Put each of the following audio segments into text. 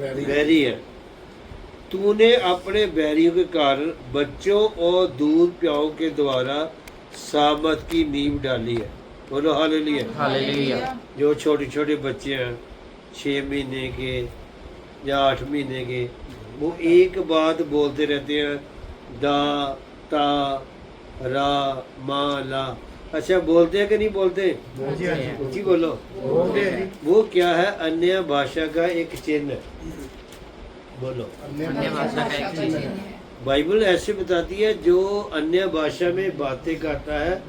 बैरी है। तूने अपने बैरियों के कारण बच्चों और दूध प्याओं के द्वारा सामत की नींव डाली है। बोलो हालेलुया। हालेलुया। जो छोटे छोटे बच्चे हैं 6 महीने के या 8 महीने के, वो एक बात बोलते रहते हैं, दा ता रा मा ला। अच्छा बोलते हैं कि नहीं बोलते? ऊंची बोलो। वो क्या है? अन्य भाषा का एक चिन्ह है। बोलो। अन्य भाषा का एक चिन्ह है। बाइबल ऐसे बताती है जो अन्य भाषा में बातें करता है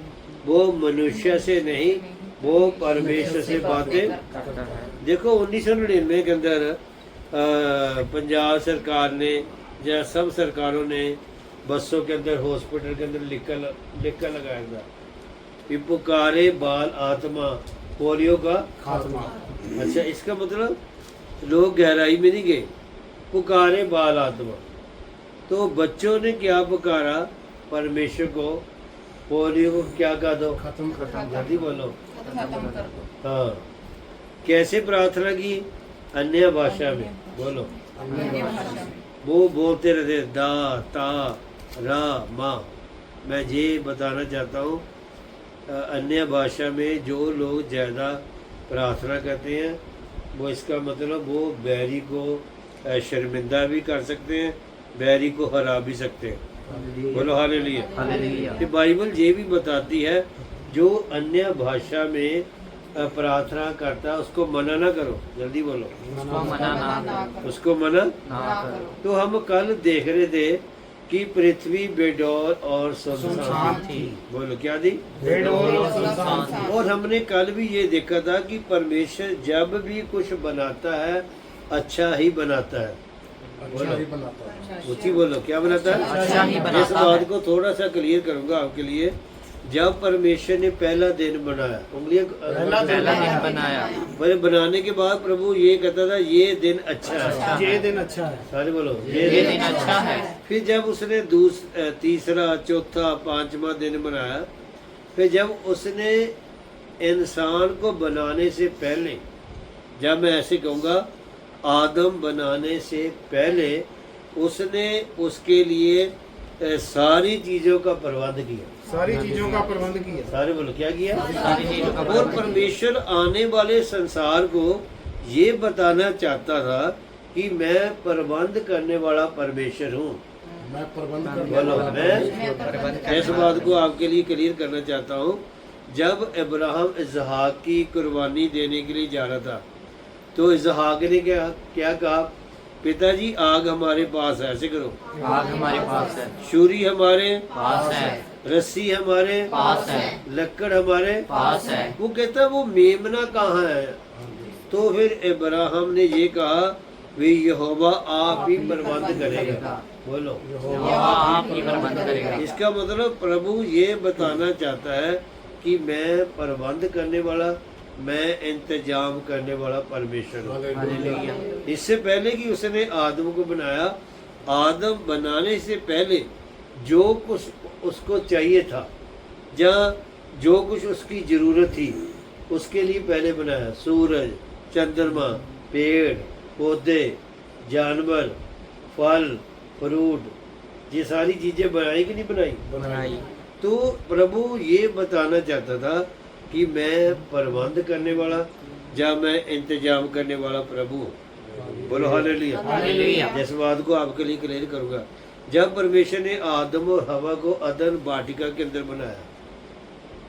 वो मनुष्य से नहीं, वो परमेश्वर से बातें। देखो 1999 के अंदर पंजाब सरकार ने या सब सरकारों ने बसों के अंदर, हॉस्पिटल के अंदर लिख कर लगाया था कि पुकारे बाल आत्मा पोलियो का खात्मा। अच्छा, इसका मतलब लोग गहराई में नहीं गए, पुकारे बाल आत्मा। तो बच्चों ने क्या पुकारा? परमेश्वर को, पोलियो को क्या कहा दो? खत्म जल्दी बोलो। हाँ, कैसे प्रार्थना की? अन्य भाषा में। बोलो। वो बोलते रहते दा ता रा मा। मैं ये बताना चाहता हूँ, अन्य भाषा में जो लोग ज़्यादा प्रार्थना करते हैं वो, इसका मतलब वो बैरी को शर्मिंदा भी कर सकते हैं, बैरी को हरा भी सकते हैं। बोलो हालेलुया। तो बाइबल ये भी बताती है जो अन्य भाषा में प्रार्थना करता है उसको मना ना करो। जल्दी बोलो। उसको मना ना करो। तो हम कल देख रहे थे कि पृथ्वी बेडौल और सुनसान थी। बोलो क्या थी? बेडौल और सुनसान थी। और हमने कल भी ये देखा था कि परमेश्वर जब भी कुछ बनाता है अच्छा ही बनाता है। ऊंची बोलो। क्या बनाता है? अच्छा ही बनाता है। इस बात को थोड़ा सा क्लियर करूंगा आपके लिए। जब परमेश्वर ने पहला दिन बनाया, उंगलियां पहला दिन बनाया, मेरे बनाने के बाद प्रभु ये कहता था ये दिन अच्छा है, ये दिन अच्छा है। सारे बोलो ये दिन अच्छा है। फिर जब उसने तीसरा, चौथा, पांचवा दिन बनाया, फिर जब उसने इंसान को बनाने से पहले, जब मैं ऐसे कहूँगा आदम बनाने से पहले, उसने उसके लिए सारी चीज़ों का प्रबंध किया। सारी चीजों का प्रबंध किया। सारे बोलो क्या किया? सारी चीजों का और परमेश्वर आने वाले संसार को ये बताना चाहता था कि मैं प्रबंध करने वाला परमेश्वर हूँ। मैं प्रबंध कर बोलो। मैं इस बात को आपके लिए क्लियर करना चाहता हूँ। जब इब्राहिम इसहाक की कुर्बानी देने के लिए जा रहा था तो इसहाक ने क्या कहा? पिताजी आग हमारे पास है। ऐसे करो। आग हमारे पास है। छुरी हमारे पास है। रस्सी हमारे पास है। लक्कड़ हमारे पास है। वो कहता वो मेमना कहाँ है? तो फिर इब्राहिम ने ये कहा वे यहोवा आप ही प्रबंध करेगा। बोलो। यहोवा आप ही प्रबंध करेगा। इसका मतलब प्रभु ये बताना चाहता है कि मैं प्रबंध करने वाला, मैं इंतजाम करने वाला परमेश्वर हूँ। हालेलुया। इससे पहले कि उसने आदम को बनाया, आदम बनाने से पहले जो कुछ उसको चाहिए था, जहाँ जो कुछ उसकी ज़रूरत थी, उसके लिए पहले बनाया। सूरज, चंद्रमा, पेड़ पौधे, जानवर, फल फ्रूट, ये सारी चीज़ें बनाई कि नहीं बनाई? बनाई। तो प्रभु ये बताना चाहता था कि मैं प्रबंध करने वाला, जब मैं इंतजाम करने वाला प्रभु हूँ। बोलो हालेलुया। हालेलुया। जिस बात को आपके लिए क्लियर करूँगा, जब परमेश्वर ने आदम और हवा को अदन वाटिका के अंदर बनाया,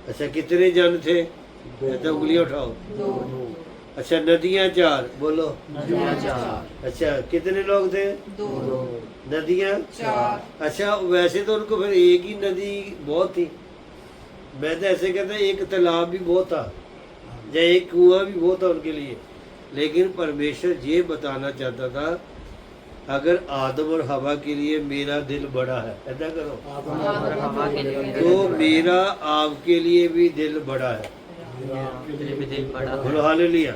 अच्छा कितने जन थे? तो उंगलियां उठाओ। अच्छा नदियाँ 4। बोलो। अच्छा कितने लोग थे? 2। नदियाँ 4। अच्छा वैसे तो उनको फिर एक ही नदी बहुत थी। मैं तो ऐसे कहता एक तालाब भी बहुत था या एक कुआं भी बहुत था उनके लिए। लेकिन परमेश्वर ये बताना चाहता था अगर आदम और हवा के लिए मेरा दिल बड़ा है, ऐसा करो, तो मेरा आपके लिए भी दिल बड़ा है। बोलो हालेलुया।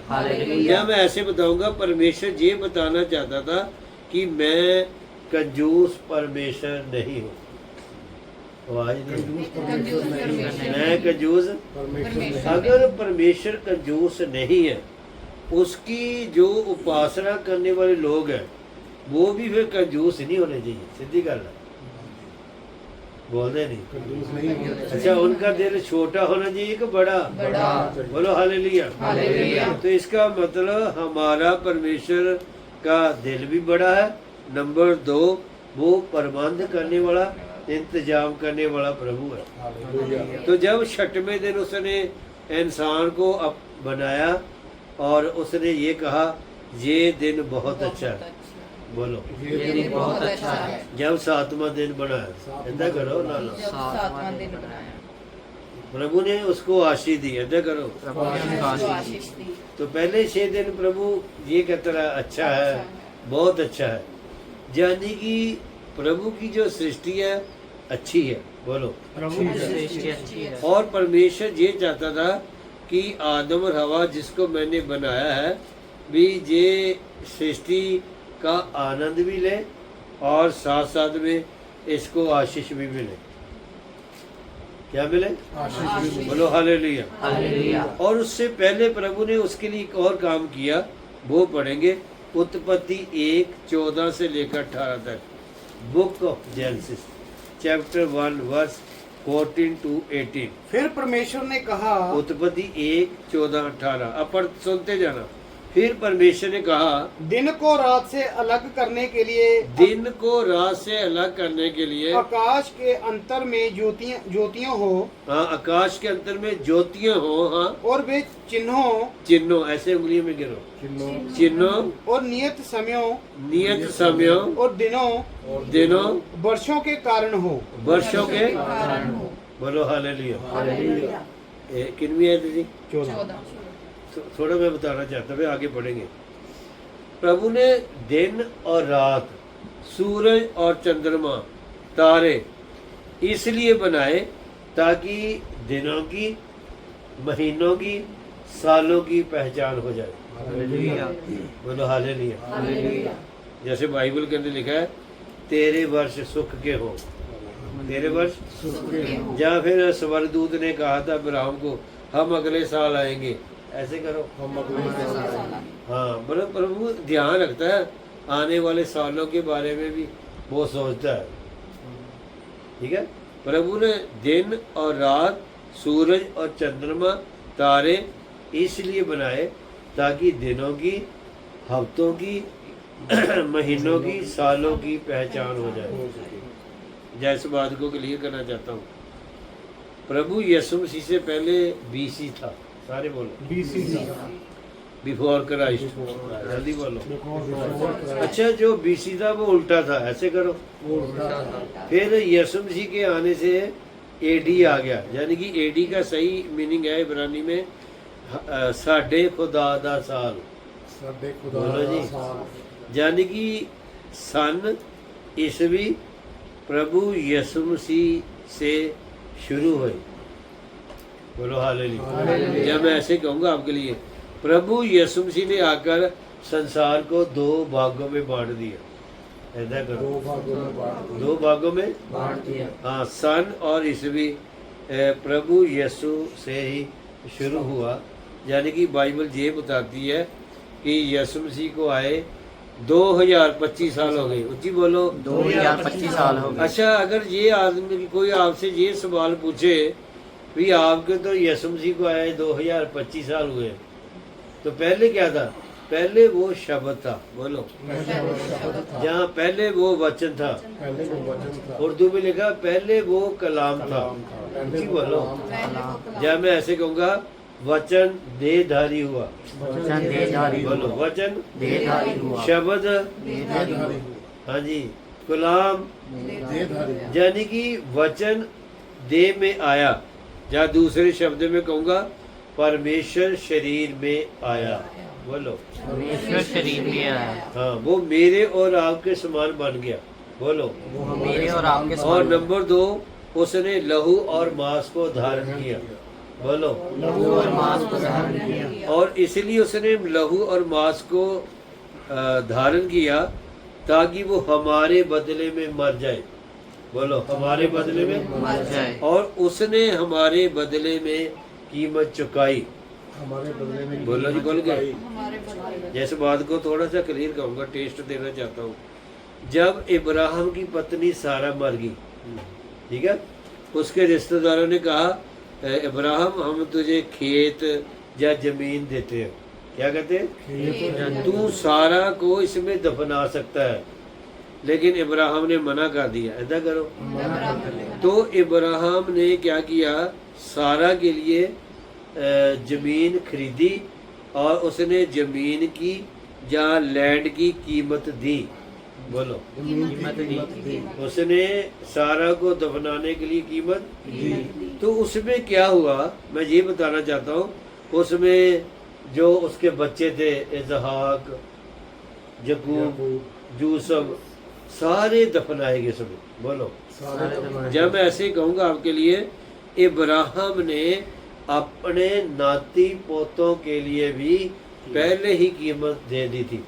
या मैं ऐसे बताऊंगा, परमेश्वर ये बताना चाहता था कि मैं कंजूस परमेश्वर नहीं हूँ। आवाज नहीं। मैं कंजूस, अगर परमेश्वर कंजूस नहीं है उसकी जो उपासना करने वाले लोग हैं वो भी फिर कंजूस नहीं होने चाहिए, सीधी गल है, बोलते नहीं। कंजूस नहीं होना अच्छा, उनका दिल छोटा होना चाहिए कि बड़ा? बोलो हालेलुया। तो इसका मतलब हमारा परमेश्वर का दिल भी बड़ा है। नंबर 2, वो प्रबंध करने वाला, इंतजाम करने वाला प्रभु है। हालेलुया। तो जब 6वें दिन उसने इंसान को बनाया और उसने ये कहा ये दिन बहुत अच्छा है, बोलो। ये दिन बहुत अच्छा है। जब 7वां दिन बनाया, ऐसा करो ना ना, जब 7वां दिन बनाया, प्रभु ने उसको आशीष दी, ऐसा करो। प्रभु ने उसको आशीष आशीष दी। तो पहले 6 दिन प्रभु ये कहता रहा अच्छा है, बहुत अच्छा है, यानी कि प्रभु की जो सृष्टि है अच्छी है, बोलो। प्रभु की सृष्टि अच्छी है। और परमेश्वर ये चाहता था कि आदम और हवा जिसको मैंने बनाया है भी ये सृष्टि का आनंद भी ले और साथ साथ में इसको आशीष भी मिले। क्या मिले? आशीष भी मिले। बोलो हालेलुया। हालेलुया। और उससे पहले प्रभु ने उसके लिए एक और काम किया, वो पढ़ेंगे उत्पत्ति 1:14 से लेकर 18 तक। Book of Genesis chapter 1 verse 14 to 18। फिर परमेश्वर ने कहा, उत्पत्ति 1:14-18। अब पढ़ सुनते जाना। फिर परमेश्वर ने कहा, दिन को रात से अलग करने के लिए दिन को रात से अलग करने के लिए आकाश के अंतर में ज्योतियां हो, हाँ, आकाश के अंतर में ज्योतियां हो, हाँ, और वे चिन्हों चिन्हों, ऐसे उंगलियों में गिरो, चिन्हों और नियत समयों नियत समयों और दिनों वर्षों के कारण हो। वर्षों के कारण हो। बोलो हालेलुया। हालेलुया। किनवी है दीदी? 14। थोड़ा मैं बताना चाहता हूँ, आगे बढ़ेंगे। प्रभु ने दिन और रात, सूरज और चंद्रमा, तारे इसलिए बनाए ताकि दिनों की, महीनों की, सालों की पहचान हो जाए। हालेलुया। बोलो हालेलुया। हालेलुया। जैसे बाइबल के अंदर लिखा है तेरे वर्ष सुख के हो, तेरे वर्ष, या फिर स्वर्गदूत ने कहा था अब्राहम को हम अगले साल आएंगे, ऐसे करो। हाँ, बड़ा प्रभु ध्यान रखता है, आने वाले सालों के बारे में भी वो सोचता है। ठीक है, प्रभु ने दिन और रात, सूरज और चंद्रमा, तारे इसलिए बनाए ताकि दिनों की, हफ्तों की, महीनों की, सालों की पहचान हो जाए। जैसे बात को क्लियर करना चाहता हूँ, प्रभु यीशु मसीह से पहले BC था, सारे बोलो बिफोर क्राइस्ट, जल्दी बोलो। अच्छा, जो BC था वो उल्टा था, ऐसे करो। फिर यीशु मसीह के आने से AD आ गया, यानी कि AD का सही मीनिंग है इब्रानी में साढ़े खुदा दा साल, बोलो जी, यानी कि सन ईसवी प्रभु यीशु मसीह से शुरू हुई। बोलो हालेलुया। जब मैं ऐसे कहूँगा आपके लिए, प्रभु यीशु मसीह ने आकर संसार को 2 भागों में बांट दिया, ऐसा करो, 2 भागों में बांट दिया। हाँ, सन और ईसवी प्रभु यीशु से ही शुरू हुआ। यानी कि बाइबल ये बताती है कि यीशु मसीह को आए 2025 साल हो गए। ऊंची बोलो। 2025 साल हो गए। अच्छा, अगर ये आदमी कोई आपसे ये सवाल पूछे भी आपके तो यीशु मसीह को आए 2025 साल हुए, तो पहले क्या था? पहले वो शब्द था, बोलो, जहाँ पहले वो वचन था, उर्दू में लिखा पहले वो कलाम था। ऊंची बोलो। जब मैं ऐसे कहूँगा वचन देहधारी हुआ, वचन देहधारी हुआ। बोलो, वचन देहधारी हुआ। शब्द, देहधारी हुआ। हाँ जी, कलाम, यानी कि वचन देह में आया, या दूसरे शब्द में कहूँगा परमेश्वर शरीर में आया। बोलो, परमेश्वर शरीर में आया। हाँ, वो मेरे और आपके समान बन गया। बोलो, वो मेरे और आपके और समान। नंबर 2, उसने लहू और मांस को धारण किया। बोलो, लहू और मांस को धारण किया। और इसलिए उसने लहू और मांस को धारण किया ताकि वो हमारे बदले में मर जाए। बोलो, हमारे बदले में मर जाए। और उसने हमारे बदले में कीमत चुकाई। हमारे बदले में बोलो जी, बोल गए। हमारे बदले जैस बात को थोड़ा सा क्लियर कहूँगा, टेस्ट देना चाहता हूँ। जब इब्राहिम की पत्नी सारा मर गई, ठीक है, उसके रिश्तेदारों ने कहा इब्राहिम हम तुझे खेत या जमीन देते हैं, क्या कहते हैं, तू सारा को इसमें दफना सकता है। लेकिन इब्राहिम ने मना कर दिया, ऐसा करो। तो इब्राहिम ने क्या किया, सारा के लिए जमीन खरीदी और उसने जमीन की या लैंड की कीमत दी। बोलो, कीमत दी। उसने सारा को दफनाने के लिए कीमत दी। तो उसमें क्या हुआ, मैं ये बताना चाहता हूँ, उसमें जो उसके बच्चे थे, इजहाक, यकूब, यूसुफ, सारे दफनाए गए सब। बोलो, जब मैं ऐसे ही कहूँगा आपके लिए, इब्राहिम ने अपने नाती पोतों के लिए भी पहले ही कीमत दे दी थी।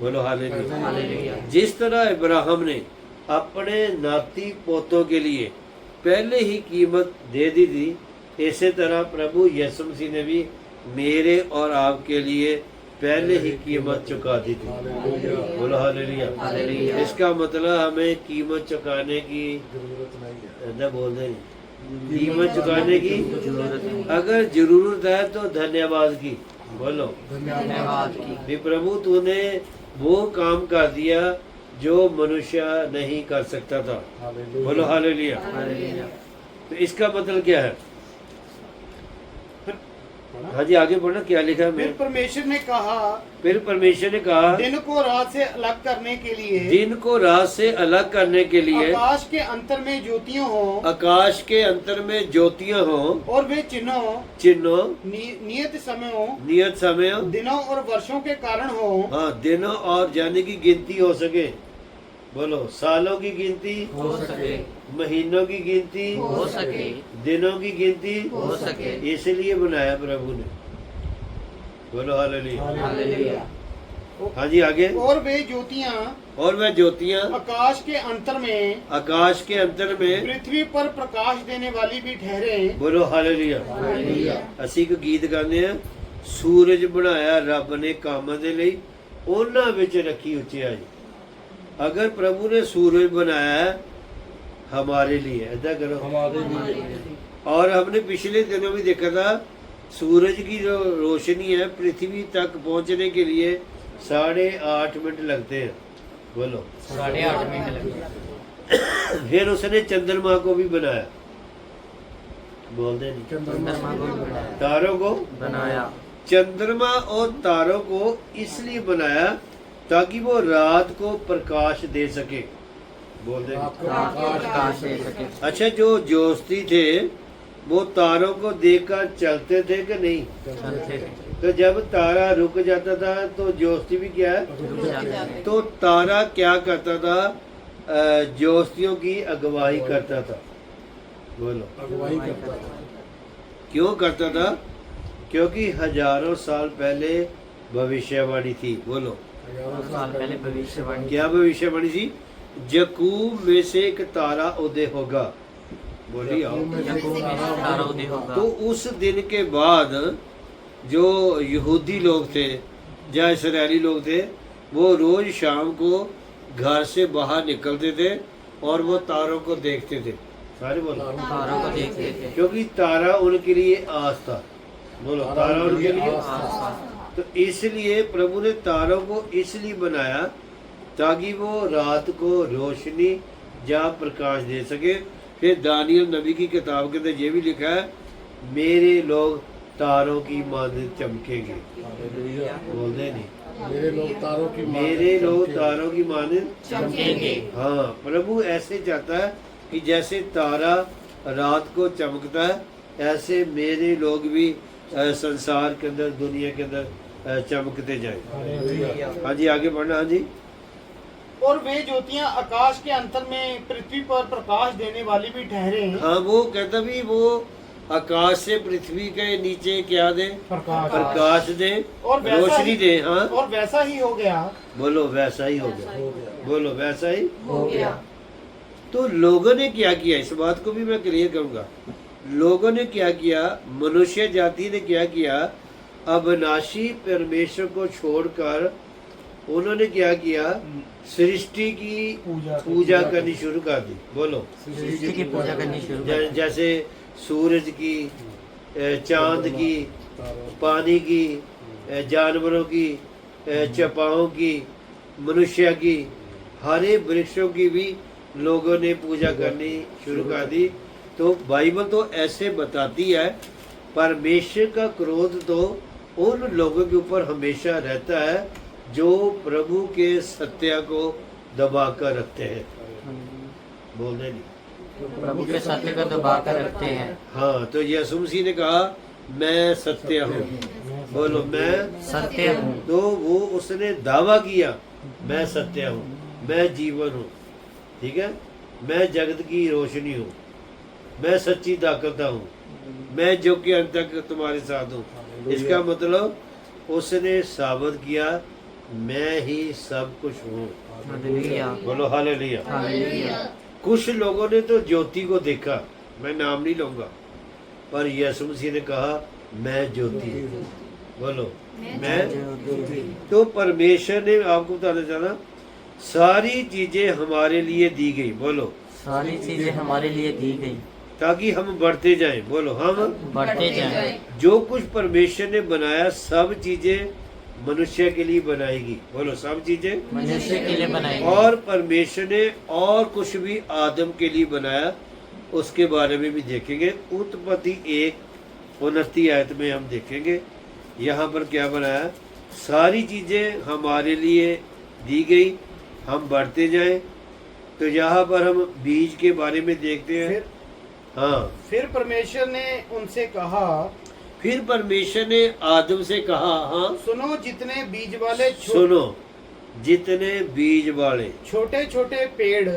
बोलो हालेलुया। जिस तरह इब्राहिम ने अपने नाती पोतों के लिए पहले ही कीमत दे दी थी, इसी तरह प्रभु यीशु मसीह ने भी मेरे और आपके लिए पहले ही कीमत चुका दी थी। बोलो हालेलुया। इसका मतलब हमें कीमत चुकाने की जरूरत नहीं है। ऐसा बोल दें, कीमत चुकाने की अगर जरूरत है तो धन्यवाद की। बोलो, धन्यवाद की। भी प्रभु तूने वो काम कर दिया जो मनुष्य नहीं कर सकता था। बोलो हालेलुया। तो इसका मतलब क्या है? हाँ जी, आगे बढ़ना, क्या लिखा है? फिर परमेश्वर ने कहा, फिर परमेश्वर ने कहा, दिन को रात से अलग करने के लिए, दिन को रात से अलग करने के लिए आकाश के अंतर में ज्योतियां हो, आकाश के अंतर में ज्योतियां हो, और वे चिन्हों, चिन्हों, नियत समयों, नियत समय, दिनों और वर्षों के कारण हो। हाँ, दिनों और जाने की गिनती हो सके। बोलो, सालों की गिनती हो सके, महीनों की गिनती हो सके, दिनों की गिनती हो सके। इसलिए बनाया प्रभु ने। बोलो हालेलुया। हालेलुया। हाँ जी, आगे। और वे ज्योतियां और वह ज्योतियां आकाश के अंतर में, आकाश के अंतर में, पृथ्वी पर प्रकाश देने वाली भी ठहरे। बोलो हालेलुया। ਅਸੀਂ ਇੱਕ ਗੀਤ ਗਾਉਂਦੇ ਆ, ਸੂਰਜ ਬਣਾਇਆ ਰੱਬ ਨੇ ਕੰਮ ਦੇ ਲਈ, ਉਹਨਾਂ ਵਿੱਚ ਰੱਖੀ ਉਚਾਈ। अगर प्रभु ने सूरज बनाया है हमारे लिए, ऐसा करो। हमारे लिए और हमने पिछले दिनों में देखा था, सूरज की जो रोशनी है पृथ्वी तक पहुंचने के लिए 8.5 मिनट लगते हैं। बोलो, 8.5 मिनट लगे। फिर उसने चंद्रमा को भी बनाया। बोलते नहीं, चंद्रमा को भी बनाया। तारों को बनाया। चंद्रमा और तारों को इसलिए बनाया ताकि वो रात को प्रकाश दे सके। बोलते नहीं। प्रकाश दे सके। अच्छा, जो ज्योति थे वो तारों को देखकर चलते थे कि नहीं? चलते थे। तो जब तारा रुक जाता था तो ज्योति भी क्या है? तो तारा क्या करता था? ज्योतियों की अगुवाई करता था। बोलो, अगुवाई करता था। क्यों करता था? क्योंकि हजारों साल पहले भविष्यवाणी थी। बोलो, 11 साल पहले भविष्यवाणी। क्या भविष्यवाणी थी? यकूब में से एक तारा उदय होगा। बोलिए आओ। यकूब में तारा उदय होगा। तो उस दिन के बाद जो यहूदी लोग थे या इसराइली लोग थे, वो रोज शाम को घर से बाहर निकलते थे और वो तारों को देखते थे। सारे बोलो, तारों को देखते थे। क्योंकि तारा उनके लिए आस था। बोलो, तारा उनके लिए आस-पास। तो इसलिए प्रभु ने तारों को इसलिए बनाया ताकि वो रात को रोशनी या प्रकाश दे सके। फिर दानियल नबी की किताब के अंदर ये भी लिखा है, मेरे लोग तारों की मानद चमकेंगे। बोलते नहीं, मेरे लोग तारों की मेरे लोग तारों की मानद चमकेंगे। हाँ, प्रभु ऐसे चाहता है कि जैसे तारा रात को चमकता है, ऐसे मेरे लोग भी संसार के अंदर, दुनिया के अंदर चमकते जाए। हाँ जी, आगे बढ़ना। हाँ जी। और वे ज्योतियां आकाश के अंतर में पृथ्वी पर प्रकाश देने वाली भी ठहरे। हाँ, वो कहता भी वो आकाश से पृथ्वी के नीचे क्या दे? प्रकाश दे, और वैसा रोशनी ही- दे। हाँ, और वैसा ही हो गया। बोलो, वैसा ही हो गया। बोलो, वैसा ही हो गया। तो लोगों ने क्या किया, इस बात को भी मैं क्लियर करूंगा। लोगों ने क्या किया, मनुष्य जाति ने क्या किया, अविनाशी परमेश्वर को छोड़कर उन्होंने क्या किया, सृष्टि की पूजा करनी शुरू कर दी। बोलो, सृष्टि की पूजा करनी शुरू कर दी। जैसे सूरज की, चांद की, पानी की, जानवरों की, चपाओं की, मनुष्य की, हरे वृक्षों की भी लोगों ने पूजा करनी शुरू कर दी। तो बाइबल तो ऐसे बताती है परमेश्वर का क्रोध तो उन लोगों के ऊपर हमेशा रहता है जो प्रभु के सत्य को दबा कर रखते हैं। बोलने नहीं, प्रभु के सत्य को दबा कर रखते हैं। हाँ, तो यीशु मसीह ने कहा मैं सत्य हूँ। बोलो, मैं सत्य हूँ। तो वो उसने दावा किया मैं सत्य हूँ, मैं जीवन हूँ, ठीक है, मैं जगत की रोशनी हूँ, मैं सच्ची ताकत हूँ, मैं जो कि अंत तक तुम्हारे साथ हूँ। इसका मतलब उसने साबित किया मैं ही सब कुछ हूँ। हालेलुया। बोलो हालेलुया। हालेलुया। कुछ लोगों ने तो ज्योति को देखा, मैं नाम नहीं लूंगा, पर यीशु मसीह ने कहा मैं ज्योति हूँ। बोलो, मैं तो परमेश्वर ने आपको बताना चाहना सारी चीजें हमारे लिए दी गई। बोलो, सारी चीजें हमारे लिए दी गई ताकि हम बढ़ते जाएं। बोलो, हम बढ़ते जाएं। जो कुछ परमेश्वर ने बनाया सब चीजें मनुष्य के लिए बनाएगी। बोलो, सब चीजें मनुष्य के लिए बनाई गई। और परमेश्वर ने और कुछ भी आदम के लिए बनाया, उसके बारे में भी देखेंगे। उत्पत्ति 1:29 आयत में हम देखेंगे यहाँ पर क्या बनाया। सारी चीजें हमारे लिए दी गई, हम बढ़ते जाएं। तो यहाँ पर हम बीज के बारे में देखते हैं। हाँ, फिर परमेश्वर ने उनसे कहा, फिर परमेश्वर ने आदम से कहा, हाँ सुनो, जितने बीज वाले सुनो, जितने बीज वाले छोटे छोटे पेड़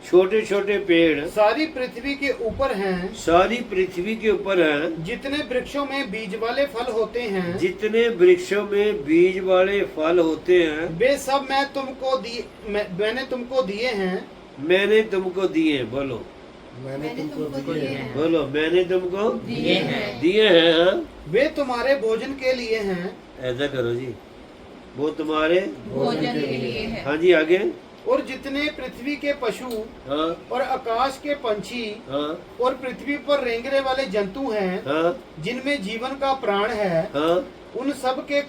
छोटे छोटे पेड़ सारी पृथ्वी के ऊपर हैं, सारी पृथ्वी के ऊपर हैं, जितने वृक्षों में बीज वाले फल होते हैं, जितने वृक्षों में बीज वाले फल होते हैं, वे सब मैंने तुमको दिए हैं। मैंने तुमको दिए। बोलो, मैंने तुमको दिए हैं। बोलो, मैंने तुमको दिए हैं। दिए हैं। हाँ, वे तुम्हारे भोजन के लिए हैं। ऐसा करो जी, वो तुम्हारे भोजन के लिए है। हाँ जी, आगे। और जितने पृथ्वी के पशु हाँ और आकाश के पंछी हाँ और पृथ्वी पर रेंगने वाले जंतु हैं, हाँ जिनमें जीवन का प्राण है, हाँ उन सब के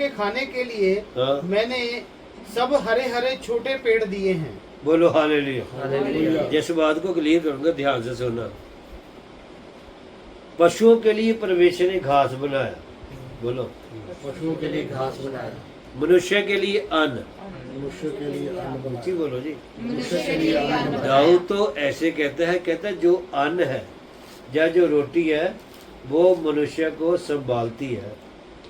खाने के लिए हाँ। मैंने सब हरे हरे छोटे पेड़ दिए हैं। बोलो हालेलुया। हालेलुया। जिस बात को क्लियर करूंगा, ध्यान से सुनना। पशुओं के लिए परमेश्वर ने घास बनाया। बोलो, पशुओं के लिए घास बनाया, मनुष्य के लिए अन्न। मनुष्य के लिए अन्न बनाया। जी बोलो जी। मनुष्य के लिए अन्न बनाया। दाऊद तो ऐसे कहता है जो अन्न है या जो रोटी है वो मनुष्य को संभालती है।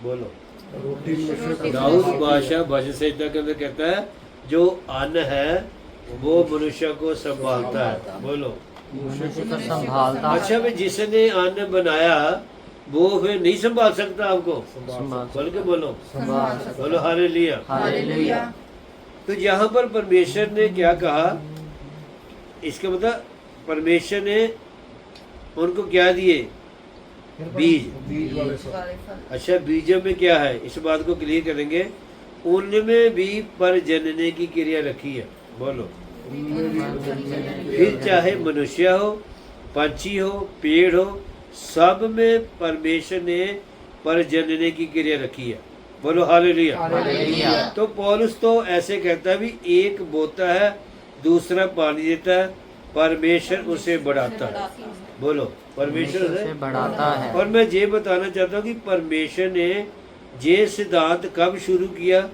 बोलो, रोटी मनुष्य को दाऊद बादशाह भजन संहिता के अंदर कहता है जो अन्न है वो मनुष्य को संभालता है। बोलो, मनुष्य को संभालता है। अच्छा, भाई जिसने अन्न बनाया वो फिर नहीं संभाल सकता आपको? संभाल बोल के बोलो, संभाल बोलो हालेलुया। हालेलुया। तो यहाँ पर परमेश्वर ने क्या कहा, इसका मतलब परमेश्वर ने उनको क्या दिए? बीज। बीज वाले सब। वाले फल। अच्छा, बीजों में क्या है इस बात को क्लियर करेंगे। उनमें भी परजनने की क्रिया रखी है। बोलो, फिर चाहे मनुष्य हो, पंछी हो, पेड़ हो, सब में परमेश्वर ने परजनने की क्रिया रखी है। बोलो हालेलुया। हालेलुया। तो पौलुस तो ऐसे कहता है भी एक बोता है, दूसरा पानी देता है, परमेश्वर उसे बढ़ाता है। बोलो, परमेश्वर से उसे। बढ़ाता है। और मैं ये बताना चाहता हूँ कि परमेश्वर ने ये सिद्धांत कब शुरू किया?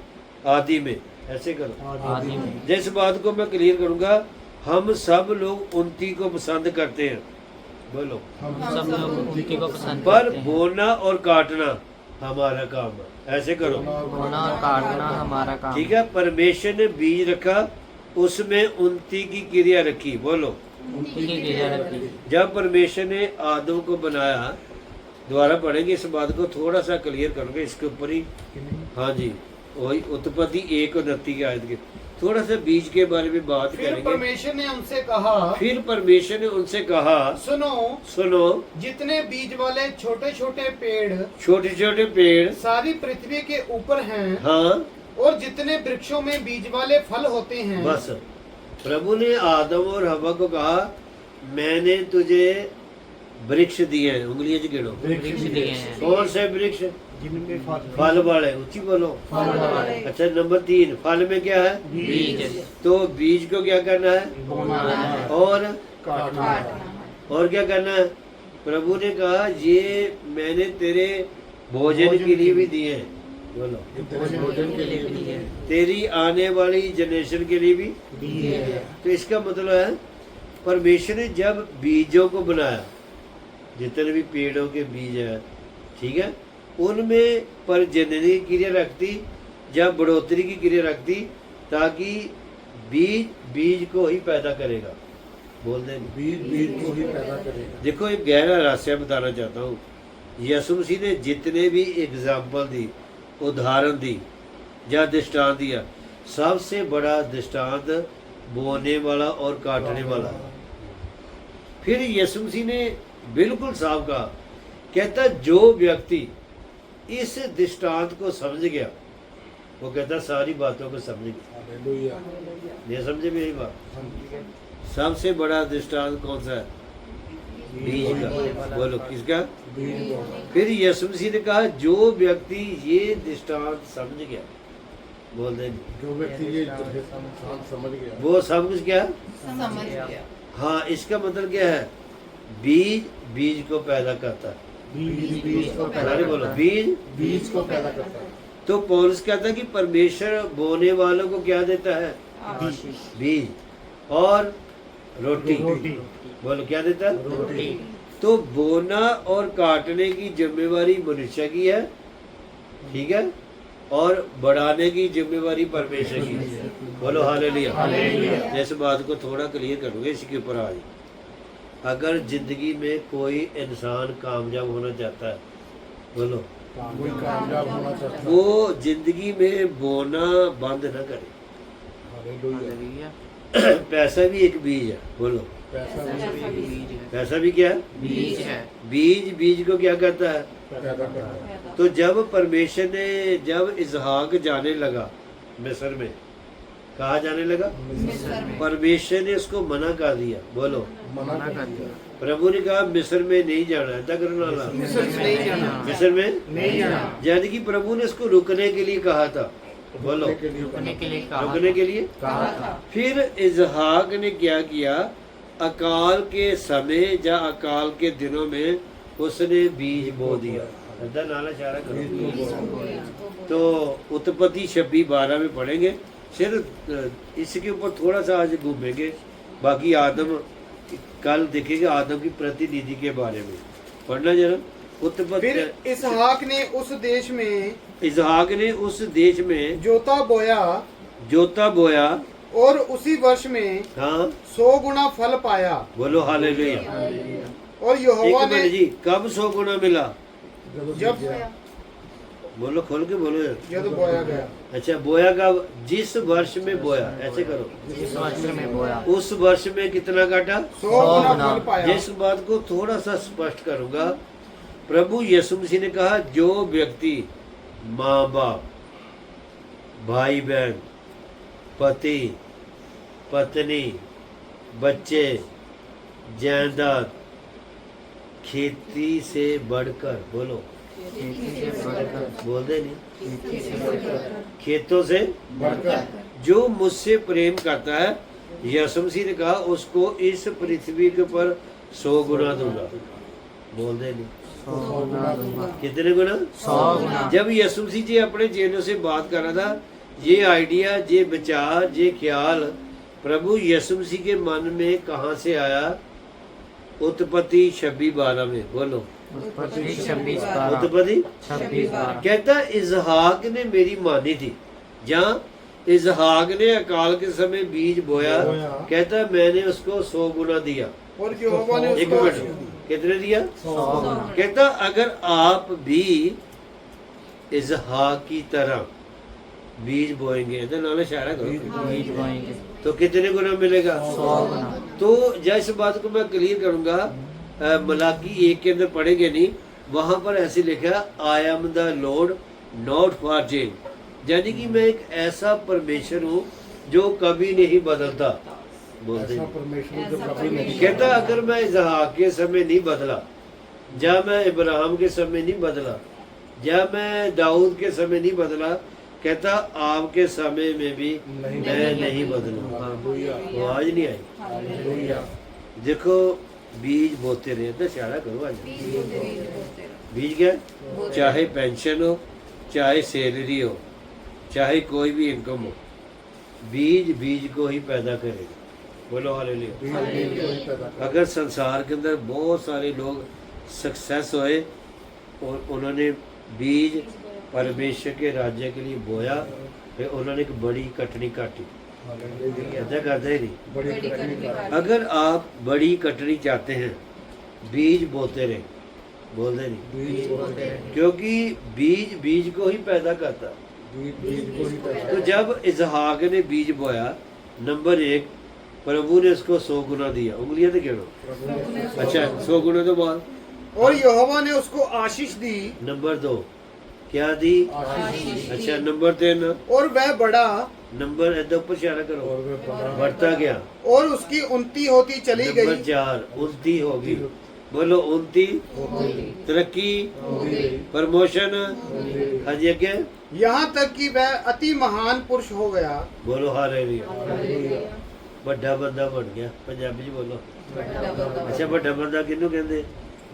आदि में। ऐसे करो, आदि में। जिस बात को मैं क्लियर करूंगा, हम सब लोग उन्नति को पसंद करते हैं। बोलो, सब लोग उनकी को पसंद पर करते हैं। बोना और काटना हमारा काम है। ऐसे करो, बोना और काटना हमारा काम। ठीक है। परमेश्वर ने बीज रखा, उसमें उन्नति की क्रिया रखी। बोलो, उनकी की क्रिया रखी। जब परमेश्वर ने आदम को बनाया, दोबारा पढ़ेंगे इस बात को, थोड़ा सा क्लियर करूंगा इसके ऊपर ही। हाँ जी, वही उत्पत्ति 1:29 की आयत के। थोड़ा सा बीज के बारे में बात फिर करेंगे। परमेश्वर ने उनसे कहा, फिर परमेश्वर ने उनसे कहा, सुनो, सुनो, जितने बीज वाले छोटे छोटे पेड़ छोटे छोटे पेड़ सारी पृथ्वी के ऊपर हैं, हाँ और जितने वृक्षों में बीज वाले फल होते हैं, बस प्रभु ने आदम और हवा को कहा, मैंने तुझे वृक्ष दिए हैं, उंगलियों से गिनो। वृक्ष दिए हैं। कौन से वृक्ष? जिनमें फल फल वाले, ऊंची बोलो। अच्छा, नंबर 3, फल में क्या है? बीज। तो बीज को क्या करना है? बोना है। और काटना और क्या करना है? प्रभु ने कहा, ये मैंने तेरे भोजन के लिए भी दिए हैं, बोलो। भोजन के लिए भी है। तेरी आने वाली जनरेशन के लिए भी। दिए है। तो इसका मतलब है, परमेश्वर ने जब बीजों को बनाया, जितने भी पेड़ों के बीज है, ठीक है, उनमें परजननी की क्रिया रखती या बढ़ोतरी की क्रिया रखती, ताकि बीज को ही पैदा करेगा। बोल दें, बीज को ही पैदा करेगा। देखो एक गहरा रहस्य बताना चाहता हूँ। यीशु मसीह ने जितने भी एग्जाम्पल दी, उदाहरण दी या दृष्टांत दिया, सबसे बड़ा दृष्टांत बोने वाला और काटने वाला है। फिर यीशु मसीह ने बिल्कुल साफ कहा, कहता जो व्यक्ति इस दृष्टांत को समझ गया, वो कहता सारी बातों को समझ गया। हालेलुया। नहीं समझे मेरी बात? सबसे बड़ा दृष्टांत कौन सा है? बीज का। बोलो, किसका? बीज बोना। फिर यीशु मसीह ने कहा, जो व्यक्ति ये दृष्टांत समझ गया, बोल दे, जो व्यक्ति ये दृष्टांत समझ गया, वो सब कुछ क्या? समझ गया। हाँ, इसका मतलब क्या है? बीज को पैदा करता है। बीज को पैदा सारे बोलो, करता है। बीज। को पैदा करता है। तो पौलुस कहता है कि परमेश्वर बोने वालों को क्या देता है? बीज और रोटी। बोलो, क्या देता है? रोटी। तो बोना और काटने की जिम्मेवारी मनुष्य की है, ठीक है, और बढ़ाने की जिम्मेवारी परमेश्वर की है। बोलो हालेलुया। इस बात को थोड़ा क्लियर करूँगा, इसके ऊपर आज। अगर जिंदगी में कोई इंसान कामयाब होना चाहता है, बोलो, कोई कामयाब होना चाहता है, वो जिंदगी में बोना बंद न करे। हालेलुया। पैसा भी एक बीज है, बोलो। पैसा भी बीज है। पैसा भी क्या है? बीज है। बीज को क्या करता है? पैदा करता है। तो जब परमेश्वर ने, जब इसहाक जाने लगा मिस्र में, कहा जाने लगा? मिस्र में। परमेश्वर ने उसको मना कर दिया। बोलो, मना मना कर कर दिया। दिया। प्रभु ने कहा मिस्र में नहीं जाना है, करने वाला मिस्र में नहीं जाना। मिस्र में नहीं जाना। यानी कि प्रभु ने उसको रुकने के लिए कहा था। बोलो, रुकने के लिए रुकने के लिए कहा। रुकने के लिए। कहा था। फिर इसहाक ने क्या किया? अकाल के समय या अकाल के दिनों में उसने बीज बो दिया। अद्धा नाला इशारा करो। तो उत्पत्ति 26:12 में पढ़ेंगे। सिर्फ इसके ऊपर थोड़ा सा आज घूमेंगे, बाकी आदम कल देखेंगे, आदम की प्रतिनिधि के बारे में पढ़ना जरा। उत्पत्ति। फिर इसहाक ने उस देश में इसहाक ने उस देश में जोता बोया और उसी वर्ष में हाँ 100 गुना फल पाया। बोलो हालेलुया। और यहोवा एक ने मिनट जी, कब 100 गुना मिला? जब बोलो, खोल के बोलो यार। जब बोया गया। अच्छा, बोया कब? जिस वर्ष में बोया, ऐसे करो। इस वर्ष में बोया। उस वर्ष में कितना काटा? 100 गुना गुना। फल पाया। जिस बात को थोड़ा सा स्पष्ट करूंगा, प्रभु यीशु मसीह ने कहा, जो व्यक्ति माँ बाप, भाई बहन, पति पत्नी, बच्चे, जायदाद, खेती से बढ़कर, बोलो, खेती से बढ़कर। बोल दे नहीं, खेतों से बढ़कर जो मुझसे प्रेम करता है, यीशु मसीह ने कहा, उसको इस पृथ्वी के ऊपर 100 गुना दूंगा। बोल दे नहीं, 100 गुना दूंगा। कितने गुना? 100 गुना। जब यीशु मसीह जी अपने चेलों से बात कर रहा था, ये आइडिया, ये विचार, ये ख्याल प्रभु यीशु मसीह के मन में कहाँ से आया? उत्पत्ति 26:12 में। बोलो, उत्पत्ति 26:12। उत्पत्ति 26:12। कहता इसहाक ने मेरी मानी थी। जहाँ इसहाक ने अकाल के समय बीज बोया, कहता मैंने उसको 100 गुना दिया। और यहोवा ने एक उसको मिनट, कितने दिया? 100 गुना। कहता अगर आप भी इसहाक की तरह बीज बोएंगे इधर नाले इशारा करो बीज बोएंगे तो कितने गुना मिलेगा 100 गुना। तो जिस बात को मैं क्लियर करूंगा मलाकी 1 के अंदर पढ़ेंगे नहीं, वहां पर ऐसे लिखा I am the Lord not for change, यानी कि मैं एक ऐसा परमेश्वर हूँ जो कभी नहीं बदलता। बोलते ऐसा हैं। परमेश्वर जो कभी नहीं कहता अगर मैं इसहाक के समय नहीं बदला, या मैं इब्राहिम के समय नहीं बदला, या मैं दाऊद के समय नहीं बदला, कहता आपके समय में भी नहीं मैं नहीं बदलूंगा। हालेलुया वो आज नहीं आई। हालेलुया देखो बीज बोते रहे तो इशारा करो आज। बीज बोते रहो। बीज क्या है? चाहे पेंशन हो, चाहे सैलरी हो, चाहे कोई भी इनकम हो, बीज बीज को ही पैदा करेगा। बोलो हालेलुया। बीज को ही पैदा कर। अगर संसार के अंदर बहुत सारे लोग सक्सेस हुए और उन्होंने बीज परमेश्वर के राज्य के लिए बोया, फिर उन्होंने एक बड़ी कटनी काटी। हालेलुया ऐसा करते ही नहीं। बड़ी बड़ी कठिन कटनी बात। अगर आप बड़ी कटनी चाहते हैं, बीज बोते रहे, बोलते नहीं, बीज बोलते हैं। क्योंकि बीज बीज को ही पैदा करता है। बीज को ही पैदा तो जब इसहाक ने बीज बोया, नंबर 1 प्रभु ने उसको 100 गुना दिया। उंगलियां तो गिनो। प्रभु ने अच्छा 100 गुना तो बाद। और यहोवा ने उसको आशीष दी नंबर 2 क्या दी? आशीष अच्छा नंबर 3 और वह बड़ा नंबर इधर ऊपर इशारा करो, और वे बड़ा बढ़ता गया। और उसकी उन्नति होती चली नंबर गई 4 उन्नति होगी। बोलो उन्नति, तरक्की, प्रमोशन। हाँ जी आगे यहाँ तक कि वह अति महान पुरुष हो गया। बोलो हालेलुया। ਵੱਡਾ ਬੰਦਾ ਬਣ ਗਿਆ। ਪੰਜਾਬੀ ਚ ਬੋਲੋ। ਅੱਛਾ ਵੱਡਾ ਬੰਦਾ ਕਿਹਨੂੰ ਕਹਿੰਦੇ?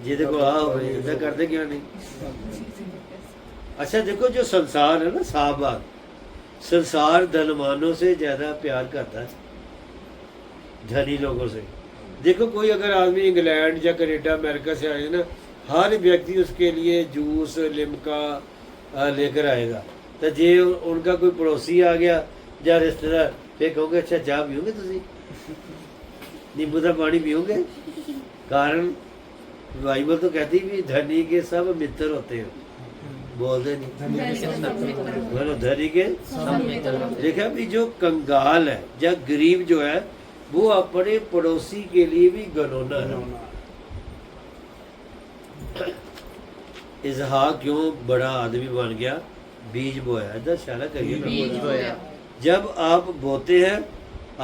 ਜਿਹਦੇ ਕੋਲ ਆ ਹੋਵੇ। ਇਹਦਾ ਕਰਦੇ ਕਿਉਂ नहीं? अच्छा देखो जो संसार है ना, साफ बात, संसार धनवानों से ज्यादा प्यार करता है धनी लोगों से। देखो कोई अगर आदमी इंग्लैंड या कनाडा अमेरिका से आए ना, हर व्यक्ति उसके लिए जूस लिमका लेकर आएगा। तो जे उनका कोई पड़ोसी आ गया या रिश्तेदार, फिर कहोगे अच्छा चाह पियोगे तुसी, नींबू का पानी पियोगे? कारण बाइबल तो कहती भी धनी के सब मित्र होते हैं। बोलते नहीं, बोलो धनी के। देखा भी जो कंगाल है या गरीब जो है वो अपने पड़ोसी के लिए भी गनौना है। इसहाक क्यों बड़ा आदमी बन गया? बीज बोया। इधर इशारा करिए। बीज बोया। जब आप बोते हैं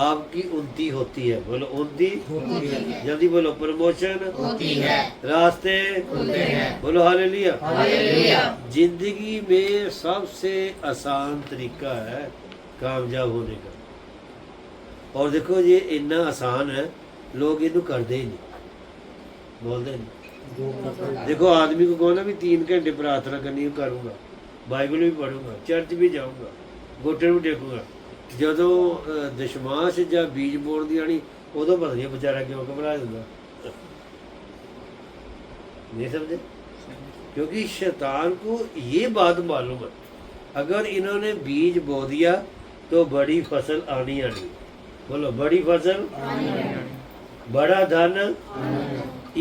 आपकी उन्नति होती है। बोलो उन्नति होती है। जल्दी बोलो प्रमोशन होती है। रास्ते होते हैं। बोलो हालेलुया। हालेलुया। जिंदगी में सबसे आसान तरीका है कामयाब होने का। और देखो ये इतना आसान है, लोग इन्हें करते ही नहीं, बोलते नहीं। देखो आदमी को कहो ना भी 3 घंटे प्रार्थना करनी करूँगा, बाइबल भी पढ़ूंगा, चर्च भी जाऊँगा, गोटे भी टेकूंगा, ਜਦੋਂ ਦਸ਼ਮਾਸ਼ ਜਾਂ ਬੀਜ ਬੋਣ ਦੀ ਆਣੀ ਉਦੋਂ ਪਤਾ ਨਹੀਂ बेचारा क्यों घबरा ਜਾਂਦਾ। नहीं समझे? क्योंकि शैतान को ये बात मालूम है, अगर इन्होंने बीज बो दिया तो बड़ी फसल आनी आनी। बोलो बड़ी फसल, बड़ा धन।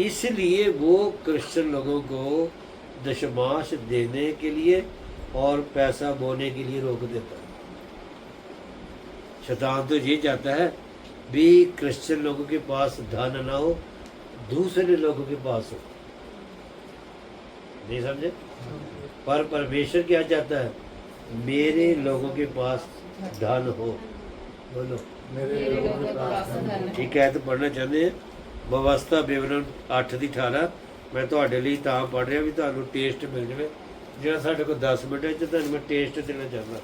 इसलिए वो क्रिश्चियन लोगों को दशमाश देने के लिए और पैसा बोने के लिए रोक देता है। शैतान तो ये चाहता है भी क्रिश्चियन लोगों के पास धन ना हो, दूसरे लोगों के पास हो। नहीं समझे? पर परमेश्वर क्या चाहता है? मेरे लोगों के पास धन हो। बोलो मेरे लोगों के पास ठीक है। तो पढ़ना चाहते हैं व्यवस्था विवरण 8:18। मैं ਤੁਹਾਡੇ ਲਈ ਤਾਂ ਪੜ੍ਹ ਰਿਹਾ ਵੀ ਤੁਹਾਨੂੰ ਟੇਸਟ ਮਿਲ ਜਾਵੇ। ਜਿਹੜਾ ਸਾਡੇ ਕੋਲ 10 ਮਿੰਟ ਹੈ, ਤੁਹਾਨੂੰ ਮੈਂ ਟੇਸਟ ਦੇਣਾ ਚਾਹੁੰਦਾ।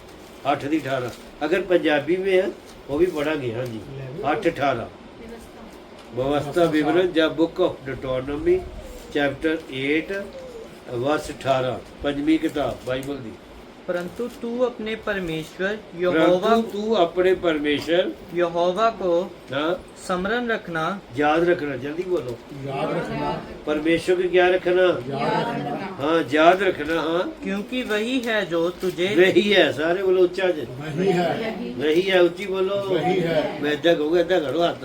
8:18 अगर पंजाबी में है वो भी पढ़ांगे। हाँ जी 8:18 व्यवस्था विवरण या बुक ऑफ डिटोनॉमी चैप्टर 8 वर्स 18 पंजवीं किताब बाइबल दी। परंतु तू अपने परमेश्वर यहोवा परंतु तू अपने परमेश्वर यहोवा को हाँ स्मरण रखना। याद रखना। जल्दी बोलो। याद रखना। परमेश्वर को क्या रखना? याद रखना। हाँ याद रखना। हाँ क्योंकि वही है जो तुझे वही है। सारे बोलो उच्चा जी। वही है। वही है। ऊंची बोलो। वही है। मैं इदा कहूँगा, इदा करो हाथ।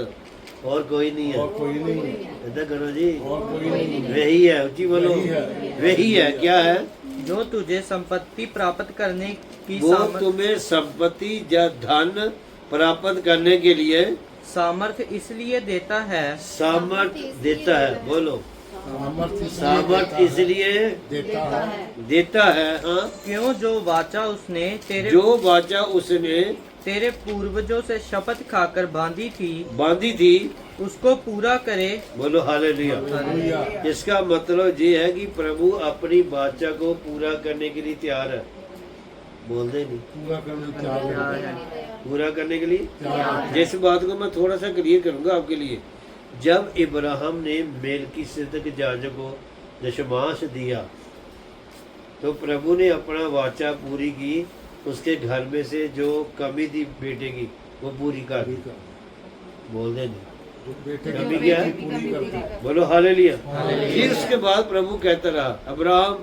और कोई नहीं है। और कोई नहीं, ऐसा करो जी, और कोई नहीं, वही है, ऊंची बोलो, वही है। वही है। क्या है? जो तुझे संपत्ति प्राप्त करने की वो सामर्थ तुम्हें संपत्ति या धन प्राप्त करने के लिए सामर्थ इसलिए देता है सामर्थ देता है। बोलो, सामर्थ्य सामर्थ इसलिए देता है, देता है। हाँ, क्यों जो वाचा उसने तेरे जो वाचा उसने तेरे पूर्वजों से शपथ खाकर बांधी थी बांधी थी, उसको पूरा करे। बोलो हालेलुया। हालेलुया। इसका मतलब ये है कि प्रभु अपनी वाचा को पूरा करने के लिए तैयार है। बोल दे नहीं, पूरा करने तैयार है, पूरा करने के लिए। तैयार है। जिस बात को मैं थोड़ा सा क्लियर करूंगा आपके लिए, जब इब्राहिम ने मेलकीसेदक याजक को दशमांश दिया तो प्रभु ने अपना वाचा पूरी की, उसके घर में से जो कमी थी बेटे की वो पूरी कर दी। बोल दे नहीं, जो बेटे कमी की क्या है? पूरी करता है। बोलो हालेलुया। फिर उसके बाद प्रभु कहता रहा, अब्राहम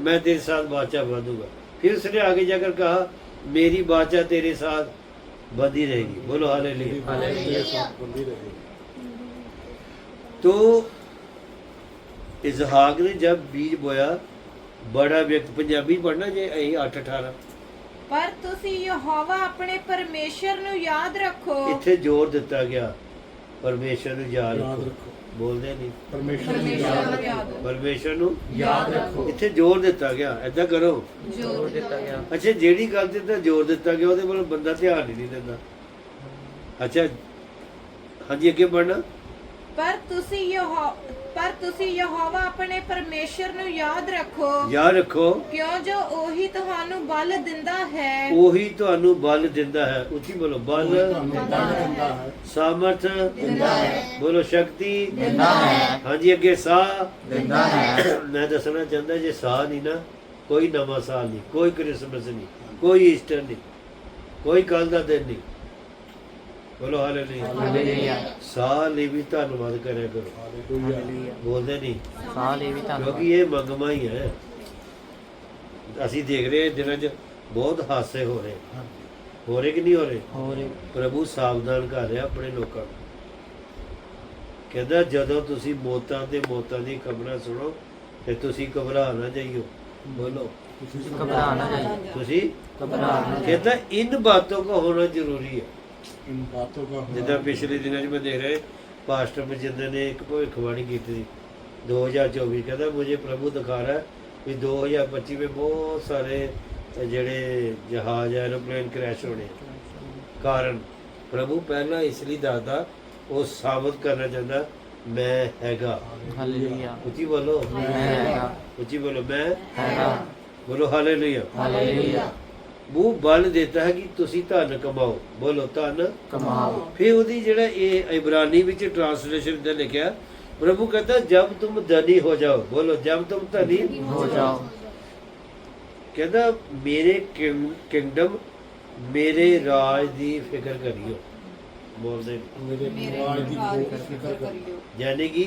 मैं तेरे साथ वाचा बांधूंगा। फिर उसने आगे जाकर कहा, मेरी वाचा तेरे साथ बंधी रहेगी। बोलो हालेलुया। तेरे साथ बंधी रहेगी। तो इसहाक ने जब बीज बोया, बड़ा व्यक्ति, पंजाबी पढ़ना जे 8:18 ਪਰ ਤੁਸੀਂ ਯਹੋਵਾ ਆਪਣੇ ਪਰਮੇਸ਼ਰ ਨੂੰ ਯਾਦ ਰੱਖੋ ਇੱਥੇ ਜ਼ੋਰ ਦਿੱਤਾ ਗਿਆ, ਪਰਮੇਸ਼ਰ ਨੂੰ ਯਾਦ याद ਰੱਖੋ। रखो, ਬੋਲਦੇ ਨਹੀਂ, परमेश्वर को ਪਰਮੇਸ਼ਰ याद ਨੂੰ रखो, ਯਾਦ ਪਰਮੇਸ਼ਰ ਨੂੰ याद रखो। ਇੱਥੇ ਜ਼ੋਰ ਦਿੱਤਾ ਗਿਆ। ਏਦਾਂ ਕਰੋ। जोर देता गया। ਅੱਛਾ, ਜਿਹੜੀ ਗੱਲ ਤੇ ਤਾਂ ਜ਼ੋਰ ਦਿੱਤਾ ਗਿਆ ਉਹਦੇ ਵੱਲ ਬੰਦਾ ਧਿਆਨ ਹੀ ਨਹੀਂ ਦਿੰਦਾ। ਅੱਛਾ, ਹਾਂਜੀ ਅੱਗੇ ਪੜਨਾ। ਪਰ ਤੁਸੀਂ ਯਹੋਵਾ ਆਪਣੇ ਪਰਮੇਸ਼ਰ ਨੂੰ ਯਾਦ ਰੱਖੋ ਯਾਦ ਰੱਖੋ, ਕਿਉਂ ਜੋ ਉਹੀ ਤੁਹਾਨੂੰ ਬਲ ਦਿੰਦਾ ਹੈ ਉਹੀ ਤੁਹਾਨੂੰ ਬਲ ਦਿੰਦਾ ਹੈ। ਉੱਚੀ ਬੋਲੋ, ਬਲ, ਤੁਹਾਨੂੰ बल दिंदा है, ਸਾਮਰਥ ਦਿੰਦਾ ਹੈ ਬੋਲੋ, ਸ਼ਕਤੀ ਦਿੰਦਾ ਹੈ ਹਾਂਜੀ ਅੱਗੇ ਸਾਹ ਦਿੰਦਾ ਹੈ ਮੈਂ ਦੱਸਣਾ ਚਾਹੁੰਦਾ, ਜੇ ਸਾਹ ਨਹੀਂ ਨਾ, ਕੋਈ ਨਵਾਂ ਸਾਲ ਨਹੀਂ, ਕੋਈ ਕ੍ਰਿਸਮਸ ਨਹੀਂ, ਕੋਈ ਈਸਟਰ ਨਹੀਂ, ਕੋਈ ਕੱਲ ਦਾ ਦਿਨ ਨਹੀਂ। ਬੋਲੋ ਹਾਲੇਲੂਇਆ। ਸਾਹ ਲਈ ਵੀ ਧੰਨਵਾਦ ਕਰਿਆ ਕਰੋ। हालेलुया। ਬੋਲਦੇ ਨਹੀਂ, साल ये भी था। ਕਿਉਂਕਿ ਇਹ ਮੰਗਮਾ ਹੀ ਹੈ। ਅਸੀਂ ਦੇਖ ਰਹੇ ਹਾਂ ਦਿਨਾਂ 'ਚ ਬਹੁਤ ਹਾਦਸੇ ਹੋ ਰਹੇ, ਹੋ ਰਹੇ ਕਿ ਨਹੀਂ ਹੋ ਰਹੇ? और ਪ੍ਰਭੂ ਸਾਵਧਾਨ ਕਰ ਰਿਹਾ ਆਪਣੇ ਲੋਕਾਂ ਨੂੰ। ਕਹਿੰਦਾ ਜਦੋਂ ਤੁਸੀਂ ਮੌਤਾਂ ਤੇ ਮੌਤਾਂ ਦੀ ਖਬਰਾਂ ਸੁਣੋ ਤੇ ਤੁਸੀਂ ਘਬਰਾ ਨਾ ਜਾਈਓ। ਬੋਲੋ, घबराना चाहिए। ਤੁਸੀਂ घबराना ਕਹਿੰਦਾ ਇਨ ਬਾਤੋਂ ਕੋ ਹੋਣਾ ਜ਼ਰੂਰੀ ਹੈ। इन बातों का होना ਜਿੱਦਾਂ ਪਿਛਲੇ ਦਿਨਾਂ 'ਚ ਮੈਂ ਦੇਖ ਰਿਹਾ, ਪਾਸਟਰ ਬਜਿੰਦਰ ਨੇ ਇੱਕ ਭਵਿੱਖਬਾਣੀ ਕੀਤੀ ਸੀ 2024, ਕਹਿੰਦਾ ਮੁਝੇ ਪ੍ਰਭੂ ਦਿਖਾ ਰਿਹਾ ਵੀ 2025 ਵਿੱਚ ਬਹੁਤ ਸਾਰੇ ਜਿਹੜੇ ਜਹਾਜ਼ ਐਰੋਪਲੇਨ ਕ੍ਰੈਸ਼ ਹੋਣੇ ਆ। ਕਾਰਨ ਪ੍ਰਭੂ ਪਹਿਲਾਂ ਇਸ ਲਈ ਦੱਸਦਾ, ਉਹ ਸਾਬਤ ਕਰਨਾ ਚਾਹੁੰਦਾ ਮੈਂ ਹੈਗਾ। हालेलुया। ਉੱਚੀ ਬੋਲੋ, मैं हैगा। ਉੱਚੀ ਬੋਲੋ, ਮੈਂ हैगा। ਬੋਲੋ ਹਾਲੇਲੂਇਆ। हालेलुया। ਉਹ ਬਲ ਦੇਤਾ ਹੈ ਕਿ ਤੁਸੀਂ ਧਨ ਕਮਾਓ। ਬੋਲੋ ਧਨ कमाओ। ਫਿਰ ਉਹਦੀ ਜਿਹੜਾ ਇਹ ਇਬਰਾਨੀ ਵਿੱਚ ਟ੍ਰਾਂਸਲੇਸ਼ਨ ਤੇ ਲਿਖਿਆ, ਪ੍ਰਭੂ ਕਹਿੰਦਾ ਜਬ ਤੁਮ ਧਨੀ ਹੋ ਜਾਓ। ਬੋਲੋ, ਜਬ ਤੁਮ ਧਨੀ हो जाओ। ਕਹਿੰਦਾ ਮੇਰੇ ਕਿੰਗਡਮ, ਮੇਰੇ ਰਾਜ ਦੀ ਫਿਕਰ ਕਰਿਓ। ਬੋਲਦੇ मेरे राज की फिक्र करियो, ਯਾਨੀ ਕਿ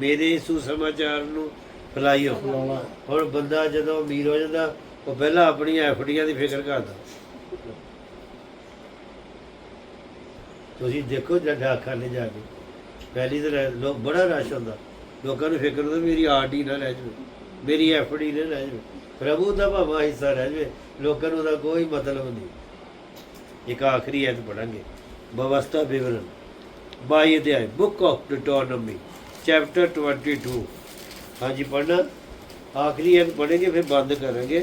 ਮੇਰੇ ਸੁਸਮਾਚਾਰ ਨੂੰ ਫੈਲਾਈਓ। फैलाना है। ਹੁਣ ਬੰਦਾ ਜਦੋਂ ਅਮੀਰ ਹੋ ਜਾਂਦਾ, ਉਹ ਪਹਿਲਾਂ ਆਪਣੀਆਂ ਐਫਡੀਆਂ ਦੀ ਫਿਕਰ ਕਰਦਾ। ਤੁਸੀਂ ਦੇਖੋ ਜਦ ਡਾਕਖਾਨੇ ਜਾ ਕੇ, ਪਹਿਲੀ ਤਾਂ ਲੋਕ ਬੜਾ ਰਸ਼ ਹੁੰਦਾ, ਲੋਕਾਂ ਨੂੰ ਫਿਕਰ ਹੁੰਦਾ ਮੇਰੀ ਆਰਡੀ ਨਾ ਰਹਿ ਜਾਵੇ, ਮੇਰੀ ਐਫਡੀ ਨਾ ਰਹਿ ਜਾਵੇ। ਪ੍ਰਭੂ ਦਾ ਭਾਵਾਂ ਹਿੱਸਾ ਰਹਿ ਜਾਵੇ, ਲੋਕਾਂ ਨੂੰ ਉਹਦਾ ਕੋਈ ਮਤਲਬ ਨਹੀਂ। ਇੱਕ ਆਖਰੀ ਐਤ ਪੜਾਂਗੇ, ਵਿਵਸਥਾ ਵਿਵਰਣ 22 ਅਧਿਆਇ, ਬੁੱਕ ਆਫ ਡਿਟੋਨਮੀ ਚੈप्टर 22। ਹਾਂਜੀ ਪढ़ना, आखिरी एक पढ़ेंगे फिर बंद करेंगे।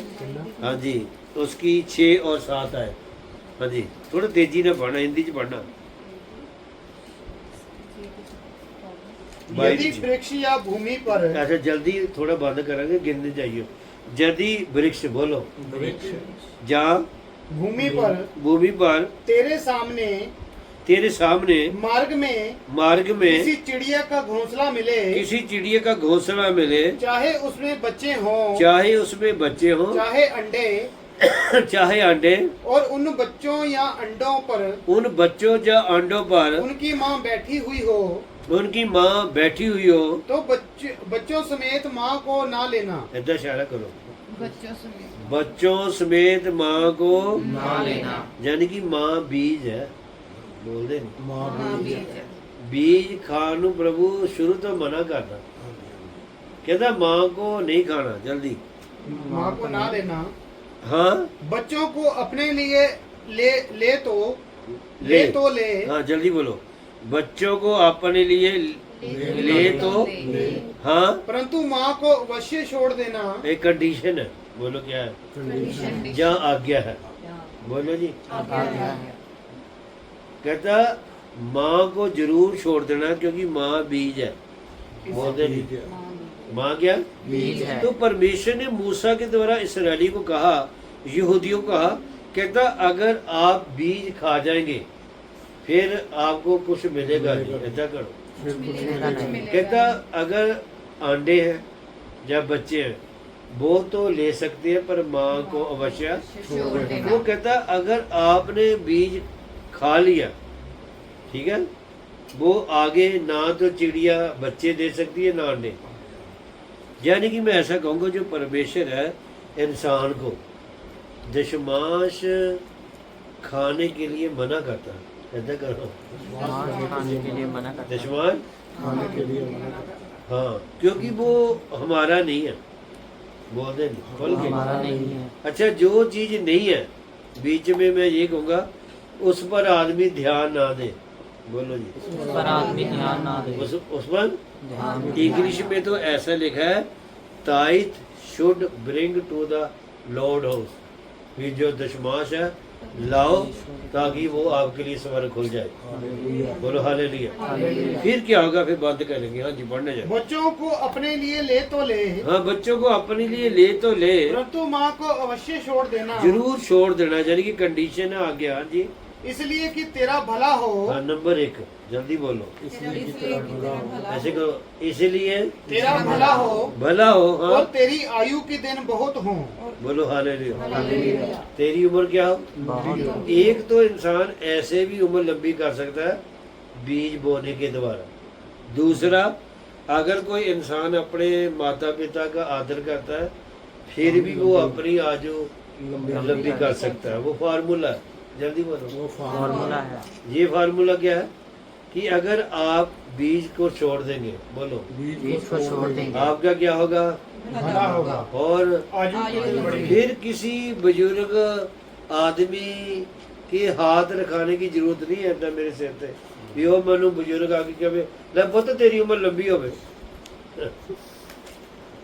हाँ जी, उसकी 6 और 7 है। हाँ जी, थोड़ा तेजी में पढ़ना, हिंदी च पढ़ना। यदि वृक्ष या भूमि पर ऐसे जल्दी थोड़ा बंद करेंगे, गिनने चाहिए। यदि वृक्ष, बोलो, वृक्ष जहाँ भूमि पर भूमि पर तेरे सामने तेरे सामने मार्ग मार्ग में किसी चिड़िया का घोंसला मिले, किसी चिड़िया का घोंसला मिले, चाहे उसमें बच्चे हों चाहे उसमें बच्चे हों, चाहे अंडे, चाहे अंडे, और उन बच्चों या अंडों पर उन बच्चों या अंडों पर उनकी माँ बैठी हुई हो, उनकी माँ बैठी हुई हो, तो बच्चों समेत माँ को ना लेना। ऐसा इशारा करो, ਬੱਚੋ ਸਮੇਤ बच्चों समेत माँ को ना लेना। यानी कि माँ बीज है। बोल दे नहीं। माँ ਮਾਂ भी ਬੀਜ बीज खान ਨੂੰ प्रभु शुरू तो मना करना, कहता माँ को नहीं खाना जल्दी। माँ को ना देना। हाँ बच्चों को अपने लिए ले ले तो ले हाँ जल्दी बोलो, बच्चों को अपने लिए ले तो हाँ, परंतु माँ को अवश्य छोड़ देना। एक कंडीशन है, बोलो क्या है? कंडीशन जहाँ आज्ञा है, बोलो जी। कहता माँ को जरूर छोड़ देना क्योंकि माँ बीज है, बोलते नहीं माँ क्या बीज है। तो परमेश्वर ने मूसा के द्वारा इसराइली को कहा, यहूदियों को कहा, कहता अगर आप बीज खा जाएंगे फिर आपको कुछ मिलेगा नहीं, ऐसा करो। कहता अगर अंडे हैं या बच्चे हैं वो तो ले सकते हैं पर माँ को अवश्य। छोड़ देना। वो कहता अगर आपने बीज खा लिया, ठीक है, वो आगे ना तो चिड़िया बच्चे दे सकती है ना अंडे। यानी कि मैं ऐसा कहूँगा जो परमेश्वर है इंसान को दशमांश खाने के लिए मना करता है, ऐसा करो खाने के लिए मना करता है। दशमांश, खाने के लिए मना करता हाँ, क्योंकि वो हमारा नहीं है, बोलते नहीं खोल के। हमारा नहीं है। अच्छा जो चीज नहीं है बीच में मैं ये कहूँगा उस पर आदमी ध्यान ना दे, बोलो जी। उस पर आदमी ध्यान ना दे। उस पर ध्यान इंग्लिश में तो ऐसा लिखा है tithe should bring to the Lord house, फिर जो दशमांश है लाओ ताकि वो आपके लिए स्वर्ग खुल जाए, बोलो हालेलुया। फिर क्या होगा, फिर बंद करेंगे। हाँ जी पढ़ने जाए। बच्चों को अपने लिए ले तो ले, हाँ बच्चों को अपने लिए ले तो ले, परंतु माँ को अवश्य छोड़ देना। जरूर छोड़ देना, यानी कि कंडीशन है आगे। हाँ जी इसलिए कि तेरा भला हो। हाँ नंबर 1 जल्दी बोलो, इसलिए कि तेरा भला हो। ऐसे करो, इसलिए तेरा भला हो भला हो। और हाँ तेरी आयु के दिन बहुत हों। बोलो हालेलुया। तेरी उम्र क्या हो? बहुत एक तो इंसान ऐसे भी उम्र लंबी कर सकता है बीज बोने के द्वारा। दूसरा, अगर कोई इंसान अपने माता पिता का आदर करता है फिर भी वो अपनी आयु लंबी कर सकता है। वो फार्मूला है, जल्दी बोलो। वो फॉर्मूला है। ये फार्मूला क्या है कि अगर आप बीज को छोड़ देंगे, बोलो बीज को छोड़ देंगे, आपका क्या होगा? भला होगा। और आयु के दिन बढ़ेगी। फिर किसी बुजुर्ग आदमी के हाथ रखाने की जरूरत नहीं है ना मेरे सिर पे भी वो मनु बुजुर्ग आके कहे ले पुੱਤ तेरी उम्र लंबी होवे,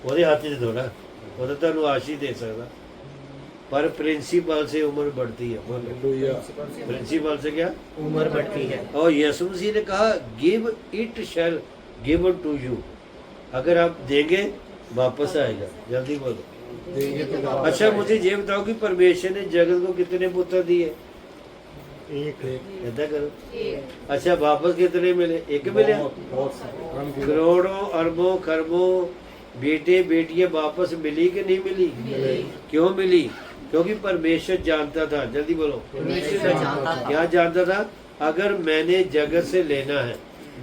ਉਹਦੇ ਹੱਥ 'ਚ ਥੋੜਾ, ਉਹ ਤਾਂ ਤੁਹਾਨੂੰ ਆਸ਼ੀष ਦੇ ਸਕਦਾ, पर प्रिंसिपल से उम्र बढ़ती है। हालेलुया। प्रिंसिपल से क्या उम्र बढ़ती है। और यीशु मसीह ने कहा give it shall given to you, अगर आप देंगे वापस आएगा। जल्दी बोलो। देंगे तो वापस अच्छा मुझे ये बताओ कि परमेश्वर ने जगत को कितने पुत्र दिए? एक ऐसा करो। अच्छा वापस कितने मिले? एक मिले। बहुत सारे कम गिने। करोड़ों अरबों खरबों बेटे बेटियां वापस मिली कि नहीं मिली? क्यों मिली? क्योंकि परमेश्वर जानता था। जल्दी बोलो। परमेश्वर जानता था। क्या जानता था? अगर मैंने जगत से लेना है,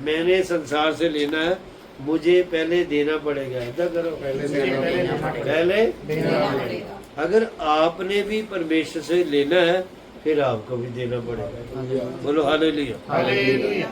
मैंने संसार से लेना है, मुझे पहले देना पड़ेगा। ऐसा करो। पहले देना पड़ेगा। अगर आपने भी परमेश्वर से लेना है फिर आपको भी देना पड़ेगा। बोलो हालेलुया। हालेलुया।